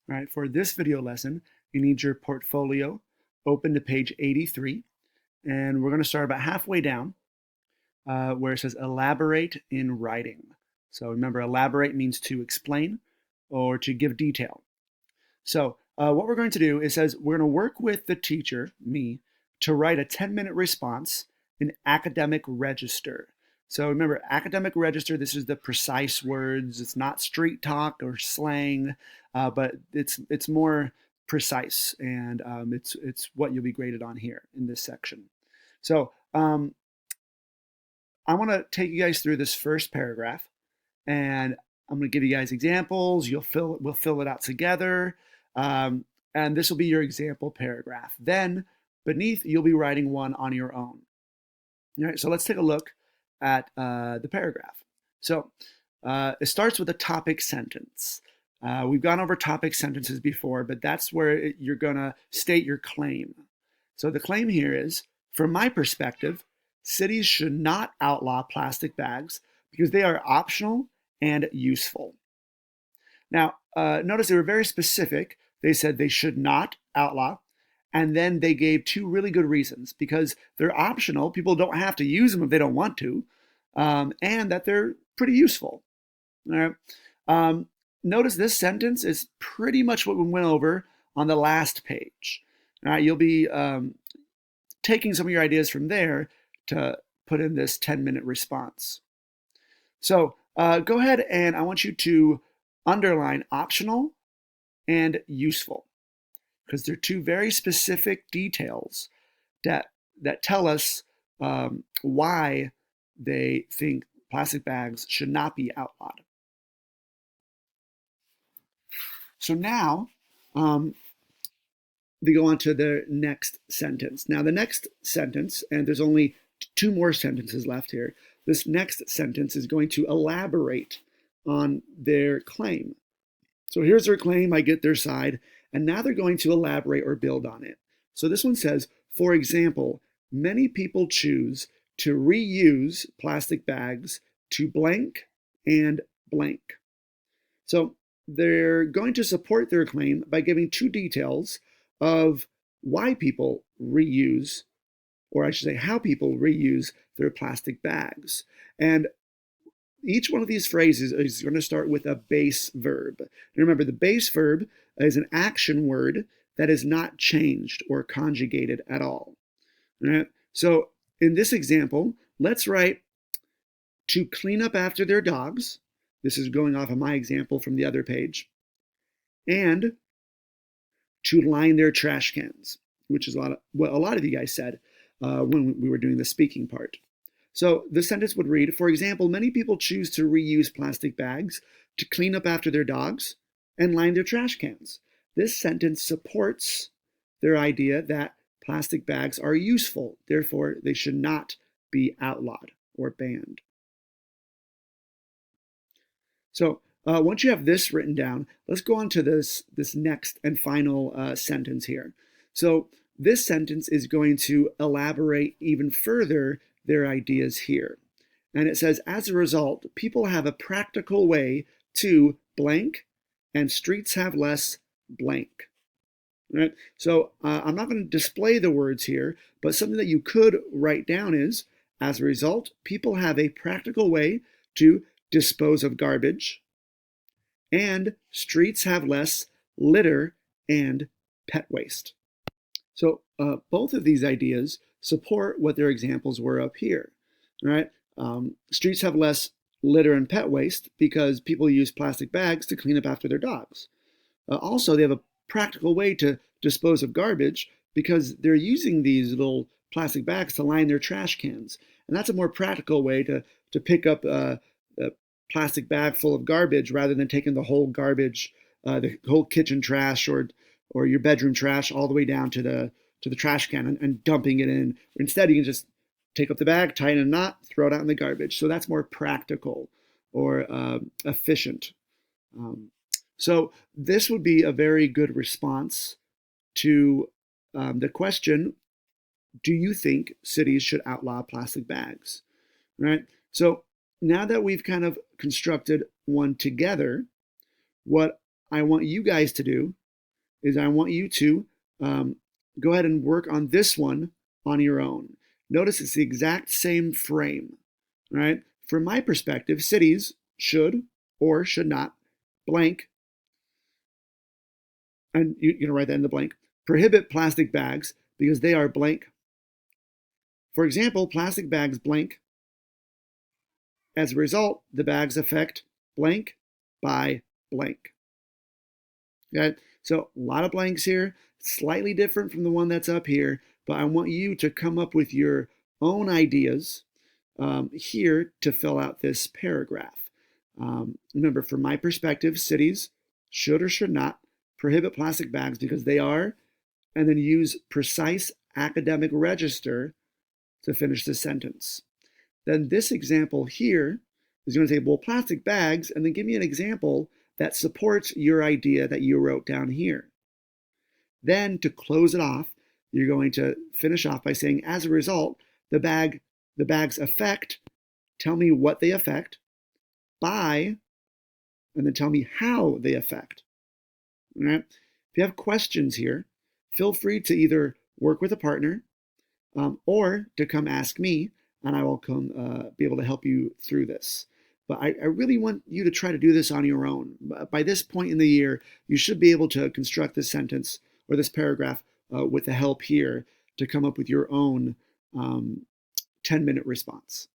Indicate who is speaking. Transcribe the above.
Speaker 1: All right, for this video lesson, you need your portfolio open to page 83, and we're going to start about halfway down where it says elaborate in writing. So remember, elaborate means to explain or to give detail. So what we're going to do is says we're going to work with the teacher, me, to write a 10-minute response in academic register. So remember, academic register, this is the precise words. It's not street talk or slang, but it's more precise, and it's what you'll be graded on here in this section. So I want to take you guys through this first paragraph, and I'm going to give you guys examples. We'll fill it out together, and this will be your example paragraph. Then beneath, you'll be writing one on your own. All right, so let's take a look at the paragraph. So it starts with a topic sentence. We've gone over topic sentences before, but that's where you're going to state your claim. So the claim here is, from my perspective, cities should not outlaw plastic bags because they are optional and useful. Now, notice they were very specific. They said they should not outlaw, and then they gave two really good reasons: because they're optional, people don't have to use them if they don't want to, and that they're pretty useful. All right. Notice this sentence is pretty much what we went over on the last page. All right, you'll be taking some of your ideas from there to put in this 10-minute response. So go ahead, and I want you to underline optional and useful, because they're two very specific details that tell us why they think plastic bags should not be outlawed. So now they go on to the next sentence. Now the next sentence, and there's only two more sentences left here, this next sentence is going to elaborate on their claim. So here's their claim, I get their side, and now they're going to elaborate or build on it. So this one says, for example, many people choose to reuse plastic bags to blank and blank. So they're going to support their claim by giving two details of why people reuse, or I should say how people reuse their plastic bags. And each one of these phrases is going to start with a base verb. And remember, the base verb is an action word that is not changed or conjugated at all. All right? So in this example, let's write to clean up after their dogs. This is going off of my example from the other page. And to line their trash cans, which is what a lot of you guys said when we were doing the speaking part. So the sentence would read, for example, many people choose to reuse plastic bags to clean up after their dogs and line their trash cans. This sentence supports their idea that plastic bags are useful, therefore they should not be outlawed or banned. So once you have this written down, let's go on to this next and final sentence here. So this sentence is going to elaborate even further their ideas here. And it says, as a result, people have a practical way to blank, and streets have less blank. Right? So I'm not going to display the words here, but something that you could write down is, as a result, people have a practical way to dispose of garbage, and streets have less litter and pet waste. So both of these ideas support what their examples were up here, right? Streets have less litter and pet waste because people use plastic bags to clean up after their dogs. Also, they have a practical way to dispose of garbage because they're using these little plastic bags to line their trash cans. And that's a more practical way to pick up a plastic bag full of garbage rather than taking the whole garbage, the whole kitchen trash or your bedroom trash all the way down to the trash can and dumping it in. Instead, you can just take up the bag, tie it in a knot, throw it out in the garbage. So that's more practical or efficient. So this would be a very good response to the question, do you think cities should outlaw plastic bags? Right? So now that we've kind of constructed one together, what I want you guys to do is I want you to go ahead and work on this one on your own. Notice it's the exact same frame, right? From my perspective, cities should or should not blank, and you're going to write that in the blank, prohibit plastic bags because they are blank. For example, plastic bags blank. As a result, the bags affect blank by blank. Okay, so a lot of blanks here, slightly different from the one that's up here, but I want you to come up with your own ideas here to fill out this paragraph. Remember, from my perspective, cities should or should not prohibit plastic bags because they are, and then use precise academic register to finish the sentence. Then this example here is going to say, well, plastic bags, and then give me an example that supports your idea that you wrote down here. Then to close it off, you're going to finish off by saying, as a result, the bags affect, tell me what they affect, by, and then tell me how they affect. All right? If you have questions here, feel free to either work with a partner or to come ask me, and I will come be able to help you through this. But I really want you to try to do this on your own. By this point in the year, you should be able to construct this sentence or this paragraph with the help here to come up with your own 10-minute response.